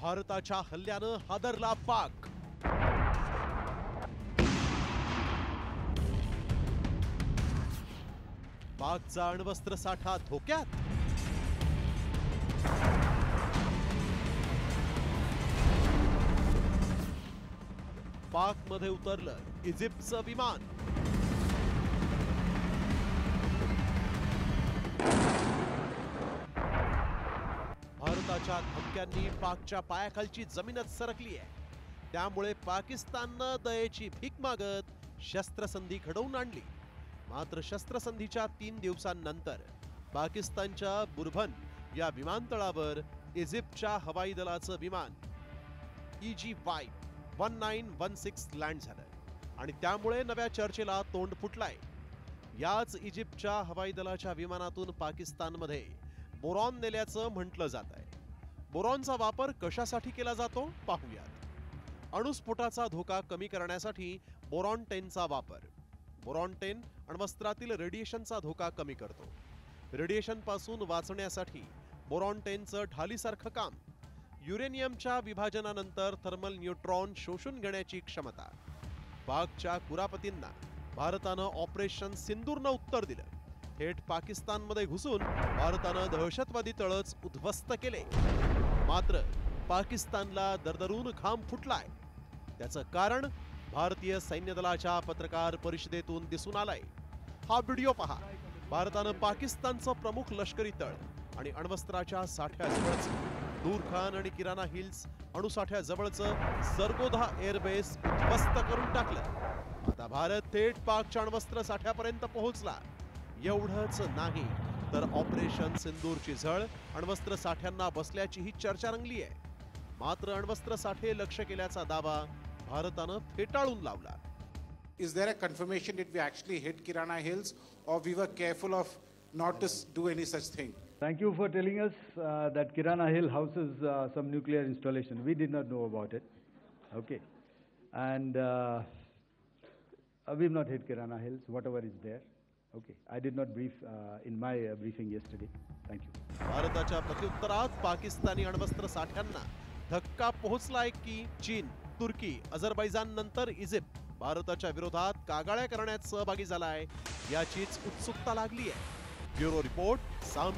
भारताच्या हल्ल्यानं हादरला पाक। पाकचा अण्वस्त्र साठा धोक्यात। पाकमध्ये उतरलं इजिप्तचं विमान। भारताच्या धमक्यांनी पाकच्या पायाखालची जमीनच सरकली आहे। त्यामुळे पाकिस्ताननं दयेची भीक मागत शस्त्रसंधी घडवून आणली। मात्र शस्त्रसंधीच्या 3 दिवसांनंतर पाकिस्तानच्या बुरभन या विमानतळावर इजिप्तच्या हवाई दलाचं विमान EGY-1916 लँड झालं आणि त्यामुळे नव्या चर्चेला तोंड फुटलाय। याच इजिप्तच्या हवाई दलाच्या विमानातून पाकिस्तानमध्ये बोरॉन नेल्याचं म्हटलं जात आहे। बोरॉनचा वापर कशासाठी केला जातो पाहूयात। अणुस्फोटाचा धोका कमी करण्यासाठी बोरॉन 10चा वापर। बोरॉन 10 अण्वस्त्रातील रेडिएशनचा धोका कमी करतो। रेडिएशन पासून वाचण्यासाठी बोरॉन 10चं ढालीसारखं काम। युरेनियमच्या विभाजनानंतर थर्मल न्यूट्रॉन शोषून घेण्याची क्षमता। पाकच्या कुरापतींना भारतानं ऑपरेशन सिंदूरनं उत्तर दिलं। थेट पाकिस्तानमध्ये घुसून भारतानं दहशतवादी तळच उद्ध्वस्त केले। मात्र पाकिस्तानला दरदरून घाम फुटलाय। त्याचं कारण भारतीय सैन्य दलाच्या पत्रकार परिषदेतून दिसून आलंय। हा व्हिडिओ पहा। भारतानं पाकिस्तानचं प्रमुख लष्करी तळ आणि अण्वस्त्राच्या साठ्याजवळचं दूरखान आणि किराणा हिल्स अणुसाठ्याजवळचं सरगोधा एअरबेस उद्ध्वस्त करून टाकलं। आता भारत थेट पाकच्या अण्वस्त्र साठ्यापर्यंत पोहोचला। एवढंच नाही तर ऑपरेशन सिंदूरची झळ अण्वस्त्र साठ्यांना बसल्याचीही चर्चा रंगली आहे। मात्र अण्वस्त्र साठे लक्ष्य केल्याचा दावा भारतानं फेटाळून लावला। Is there a confirmation that we actually hit Kirana Hills or we were careful of not to do any such thing? Thank you for telling us that Kirana Hill houses some nuclear installation. We did not know about it. Okay. And we've not hit Kirana Hills, whatever is there. Okay. I did not brief in my briefing yesterday. Thank you. भारताच्या प्रत्युत्तरात पाकिस्तानी अण्वस्त्र साठ्यांना धक्का पोहोचलाय की चीन, तुर्की, Azerbaijan नंतर Egypt भारताच्या विरोधात कागाळ्या करण्यात सहभागी झालाय याचीच उत्सुकता लागली आहे। ब्युरो रिपोर्ट, साम